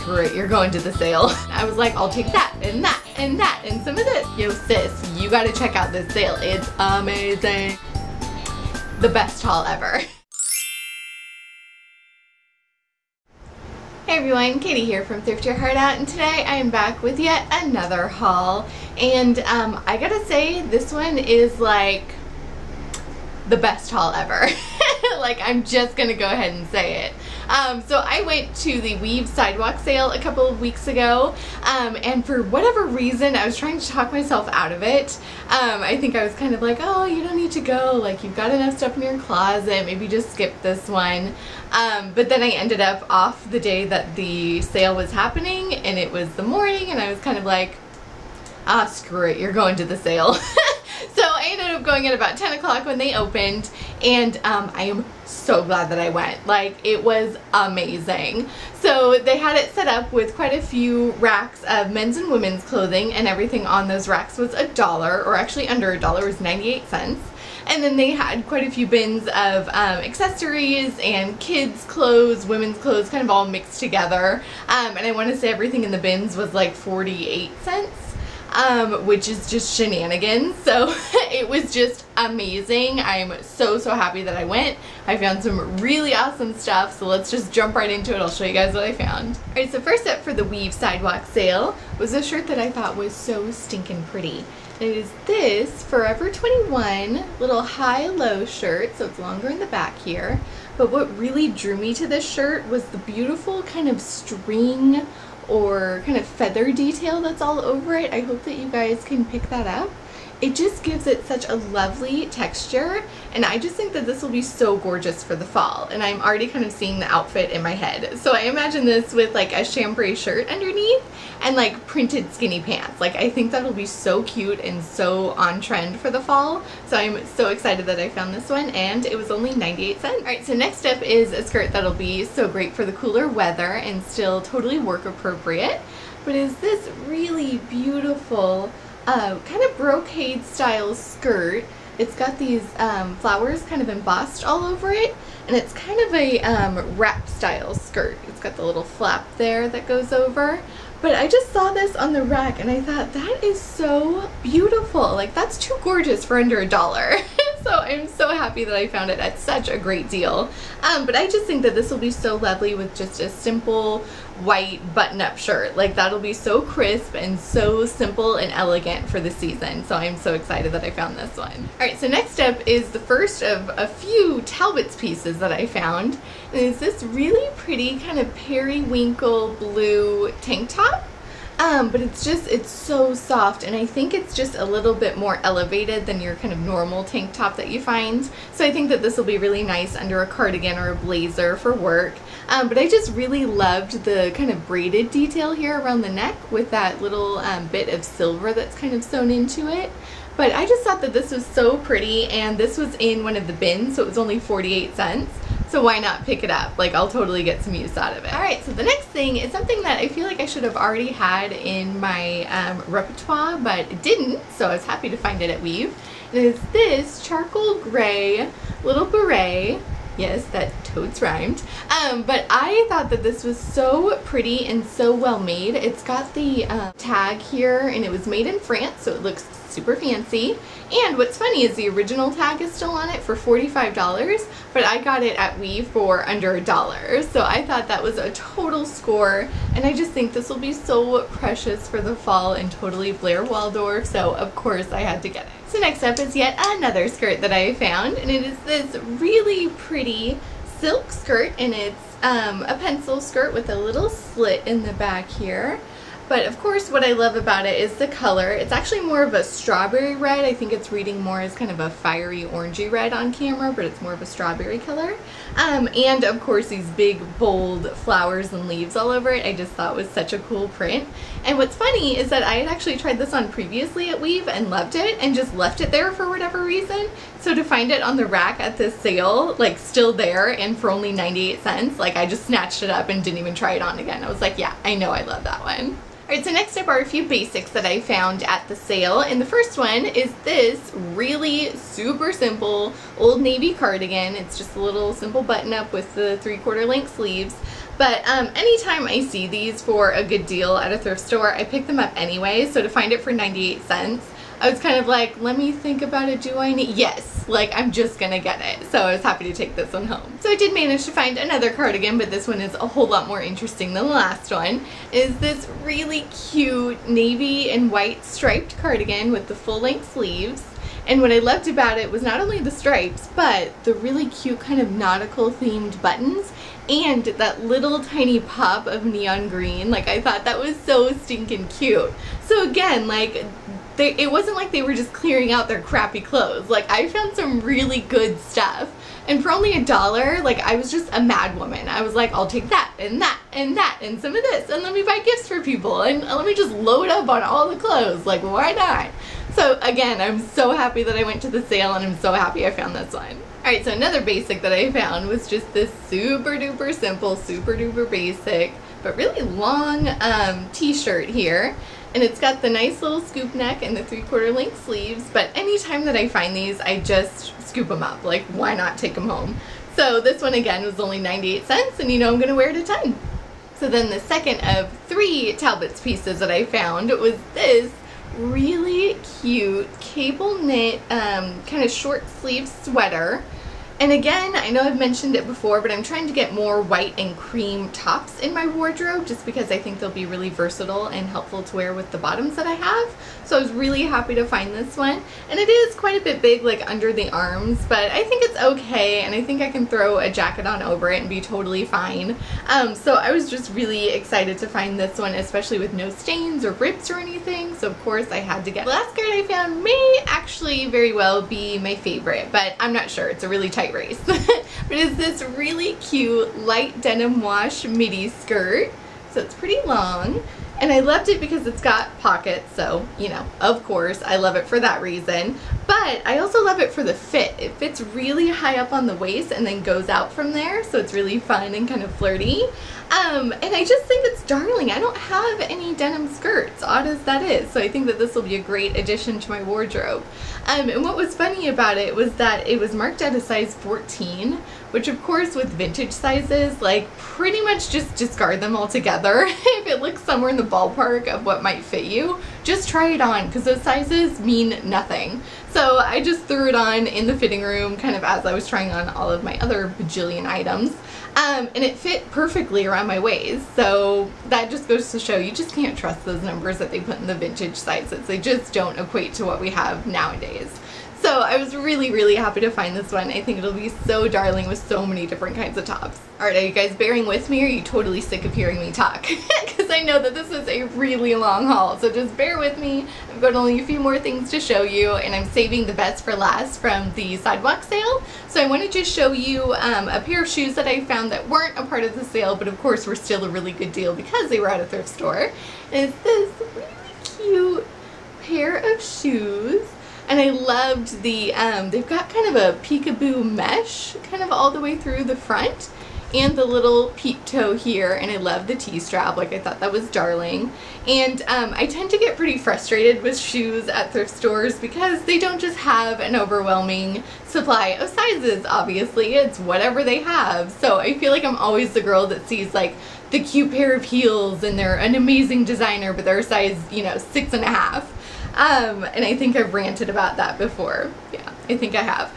screw it, you're going to the sale. I was like, I'll take that and that and that and some of this. Yo sis, you gotta check out this sale. It's amazing. The best haul ever. Hey everyone, Katie here from Thrift Your Heart Out, and today I am back with yet another haul. And I gotta say, this one is like the best haul ever. Like, I'm just gonna go ahead and say it. So I went to the Weave Sidewalk sale a couple of weeks ago, and for whatever reason I was trying to talk myself out of it. I think I was kind of like, oh, you don't need to go, like, you've got enough stuff in your closet, maybe just skip this one. But then I ended up off the day that the sale was happening, and it was the morning, and I was kind of like, ah, screw it, you're going to the sale. So I ended up going at about 10 o'clock when they opened, and I am so glad that I went. Like, it was amazing. So they had it set up with quite a few racks of men's and women's clothing, and everything on those racks was $1, or actually under $1, it was 98 cents. And then they had quite a few bins of accessories and kids' clothes, women's clothes, kind of all mixed together. And I want to say everything in the bins was like 48 cents. Which is just shenanigans. So it was just amazing. I'm so happy that I went. I found some really awesome stuff, so let's just jump right into it. I'll show you guys what I found. Alright, so first up for the Weave Sidewalk sale was a shirt that I thought was so stinking pretty. It is this Forever 21 little high-low shirt, so it's longer in the back here. But what really drew me to this shirt was the beautiful kind of string or kind of feather detail that's all over it. I hope that you guys can pick that up. It just gives it such a lovely texture, and I just think that this will be so gorgeous for the fall, and I'm already kind of seeing the outfit in my head. So I imagine this with like a chambray shirt underneath and like printed skinny pants. Like, I think that'll be so cute and so on trend for the fall. So I'm so excited that I found this one, and it was only 98 cents. Alright, so next up is a skirt that'll be so great for the cooler weather and still totally work appropriate. But is this really beautiful kind of brocade style skirt. It's got these flowers kind of embossed all over it, and it's kind of a wrap style skirt. It's got the little flap there that goes over. But I just saw this on the rack and I thought, that is so beautiful. Like, that's too gorgeous for under $1. So I'm so happy that I found it at such a great deal. But I just think that this will be so lovely with just a simple white button-up shirt. Like, that'll be so crisp and so simple and elegant for the season. So I'm so excited that I found this one. Alright, so next up is the first of a few Talbot's pieces that I found. And it's this really pretty kind of periwinkle blue tank top. But it's so soft, and I think it's just a little bit more elevated than your kind of normal tank top that you find. So I think that this will be really nice under a cardigan or a blazer for work. But I just really loved the kind of braided detail here around the neck with that little bit of silver that's kind of sewn into it. But I just thought that this was so pretty, and this was in one of the bins, so it was only 48 cents. So why not pick it up? Like, I'll totally get some use out of it. Alright, so the next thing is something that I feel like I should have already had in my repertoire, but it didn't, so I was happy to find it at Weave. It is this charcoal gray little beret. Yes, that totes rhymed. But I thought that this was so pretty and so well made. It's got the tag here, and it was made in France, so it looks super fancy. And what's funny is the original tag is still on it for $45, but I got it at Weave for under $1. So I thought that was a total score, and I just think this will be so precious for the fall and totally Blair Waldorf, so of course I had to get it. So next up is yet another skirt that I found, and it is this really pretty silk skirt, and it's a pencil skirt with a little slit in the back here. But of course what I love about it is the color. It's actually more of a strawberry red. I think it's reading more as kind of a fiery orangey red on camera, but it's more of a strawberry color. And of course these big bold flowers and leaves all over it. I just thought was such a cool print. And what's funny is that I had actually tried this on previously at Weave and loved it and just left it there for whatever reason. So to find it on the rack at this sale, like still there and for only 98 cents, like I just snatched it up and didn't even try it on again. I was like, yeah, I know I love that one. Alright, so next up are a few basics that I found at the sale, and the first one is this really super simple Old Navy cardigan. It's just a little simple button up with the 3/4 length sleeves, But anytime I see these for a good deal at a thrift store, I pick them up anyway. So to find it for 98 cents, I was kind of like, let me think about it. Do I need? Yes, like I'm just gonna get it. So I was happy to take this one home. So I did manage to find another cardigan, but this one is a whole lot more interesting than the last one. Is this really cute navy and white striped cardigan with the full-length sleeves. And what I loved about it was not only the stripes, but the really cute kind of nautical themed buttons and that little tiny pop of neon green. Like, I thought that was so stinking cute. So again, like, it wasn't like they were just clearing out their crappy clothes. Like, I found some really good stuff. And for only $1, like, I was just a mad woman. I was like, I'll take that and that and that and some of this, and let me buy gifts for people, and let me just load up on all the clothes. Like, why not? So again, I'm so happy that I went to the sale, and I'm so happy I found this one. Alright, so another basic that I found was just this super duper simple, super duper basic, but really long t-shirt here. And it's got the nice little scoop neck and the 3/4 length sleeves, but anytime that I find these, I just scoop them up. Like, why not take them home? So this one again was only 98 cents, and you know I'm going to wear it a ton. So then the second of 3 Talbot's pieces that I found was this really cute cable knit kind of short sleeve sweater. And again, I know I've mentioned it before, but I'm trying to get more white and cream tops in my wardrobe just because I think they'll be really versatile and helpful to wear with the bottoms that I have. So I was really happy to find this one. And it is quite a bit big, like under the arms, but I think it's okay, and I think I can throw a jacket on over it and be totally fine. So I was just really excited to find this one, especially with no stains or rips or anything. So of course I had to get it. The last skirt I found may actually very well be my favorite, but I'm not sure. It's a really tight race. But it's this really cute light denim wash midi skirt. So it's pretty long, and I loved it because it's got pockets, so you know, of course I love it for that reason. But I also love it for the fit. It fits really high up on the waist and then goes out from there, so it's really fun and kind of flirty. And I just think it's darling. I don't have any denim skirts, odd as that is, so I think that this will be a great addition to my wardrobe. And what was funny about it was that it was marked at a size 14, which of course with vintage sizes, like, pretty much just discard them altogether. If it looks somewhere in the ballpark of what might fit you, just try it on, because those sizes mean nothing. So I just threw it on in the fitting room kind of as I was trying on all of my other bajillion items. And it fit perfectly around my waist, so that just goes to show you just can't trust those numbers that they put in the vintage sizes. They just don't equate to what we have nowadays. So I was really, really happy to find this one. I think it'll be so darling with so many different kinds of tops. Alright, are you guys bearing with me, or are you totally sick of hearing me talk? Because I know that this is a really long haul, so just bear with me. I've got only a few more things to show you, and I'm saving the best for last from the Sidewalk sale. So I want to just show you a pair of shoes that I found that weren't a part of the sale, but of course were still a really good deal because they were at a thrift store. And it's this really cute pair of shoes. And I loved the, they've got kind of a peekaboo mesh kind of all the way through the front, and the little peep toe here, and I love the T-strap. Like, I thought that was darling. And I tend to get pretty frustrated with shoes at thrift stores because they don't just have an overwhelming supply of sizes, obviously. It's whatever they have. So I feel like I'm always the girl that sees, like, the cute pair of heels and they're an amazing designer, but they're a size, you know, 6.5. And I think I've ranted about that before. Yeah, I think I have.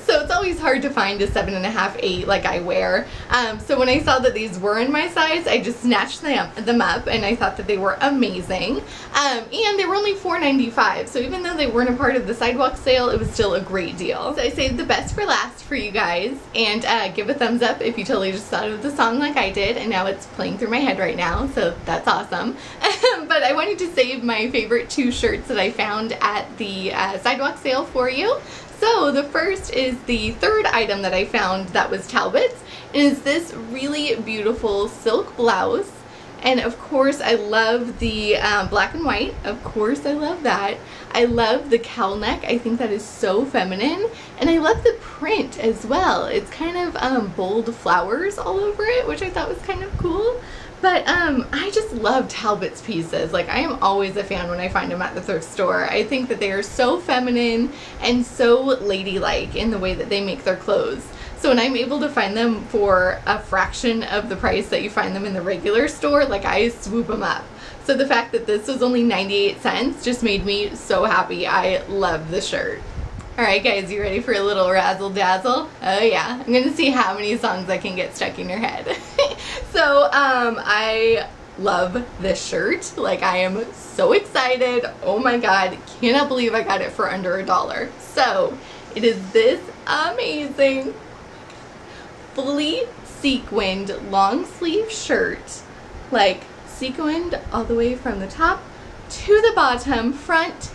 So it's always hard to find a 7.5, 8 like I wear. So when I saw that these were in my size, I just snatched them up, and I thought that they were amazing. And they were only $4.95, so even though they weren't a part of the Sidewalk sale, it was still a great deal. So I saved the best for last for you guys, and give a thumbs up if you totally just thought of the song like I did, and now it's playing through my head right now, so that's awesome. But I wanted to save my favorite 2 shirts that I found at the Sidewalk sale for you. So the first is the third item that I found that was Talbot's, and is this really beautiful silk blouse. And of course I love the black and white. Of course I love that. I love the cowl neck. I think that is so feminine. And I love the print as well. It's kind of bold flowers all over it, which I thought was kind of cool. But I just love Talbot's pieces. Like, I am always a fan when I find them at the thrift store. I think that they are so feminine and so ladylike in the way that they make their clothes. So when I'm able to find them for a fraction of the price that you find them in the regular store, like, I swoop them up. So the fact that this was only 98 cents just made me so happy. I love the shirt. Alright guys, you ready for a little razzle dazzle? Oh yeah, I'm gonna see how many songs I can get stuck in your head. So I love this shirt. Like, I am so excited. Oh my god, cannot believe I got it for under $1. So it is this amazing fully sequined long sleeve shirt, like sequined all the way from the top to the bottom, front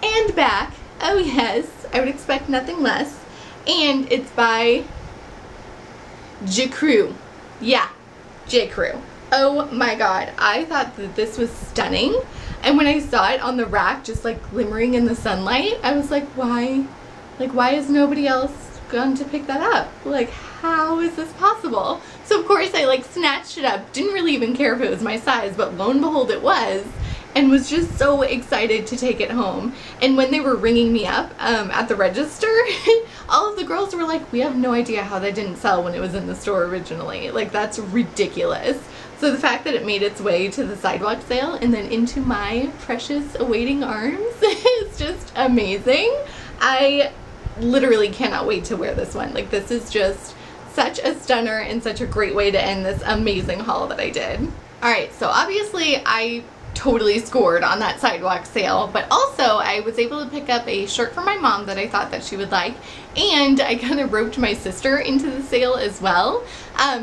and back. Oh yes, I would expect nothing less. And it's by J. Crew. Yeah, J. Crew. Oh my god, I thought that this was stunning. And when I saw it on the rack just like glimmering in the sunlight, I was like, why? Like, why has nobody else gone to pick that up? Like, how is this possible? So of course I like snatched it up, didn't really even care if it was my size, but lo and behold it was, and was just so excited to take it home. And when they were ringing me up at the register, all of the girls were like, we have no idea how that didn't sell when it was in the store originally. Like, that's ridiculous. So the fact that it made its way to the Sidewalk sale and then into my precious awaiting arms is just amazing. I literally cannot wait to wear this one. Like, this is just such a stunner and such a great way to end this amazing haul that I did. Alright, so obviously I totally scored on that Sidewalk sale, but also I was able to pick up a shirt for my mom that I thought that she would like, and I kind of roped my sister into the sale as well,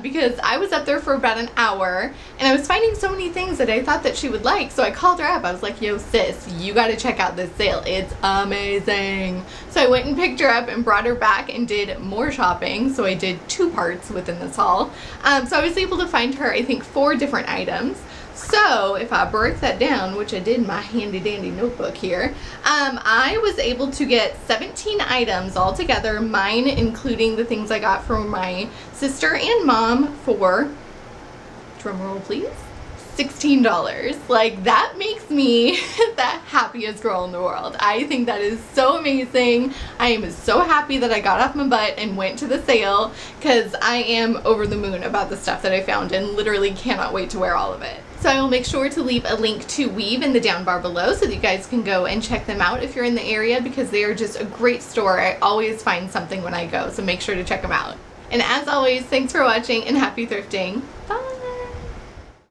because I was up there for about an hour and I was finding so many things that I thought that she would like. So I called her up. I was like, yo sis, you gotta check out this sale, it's amazing. So I went and picked her up and brought her back and did more shopping. So I did 2 parts within this haul. So I was able to find her, I think, 4 different items. So if I break that down, which I did in my handy dandy notebook here, I was able to get 17 items all together, mine including the things I got from my sister and mom for, drumroll please, $16. Like, that makes me the happiest girl in the world. I think that is so amazing. I am so happy that I got off my butt and went to the sale, because I am over the moon about the stuff that I found and literally cannot wait to wear all of it. So I will make sure to leave a link to Weave in the down bar below so that you guys can go and check them out if you're in the area, because they are just a great store. I always find something when I go, so make sure to check them out. And as always, thanks for watching and happy thrifting. Bye!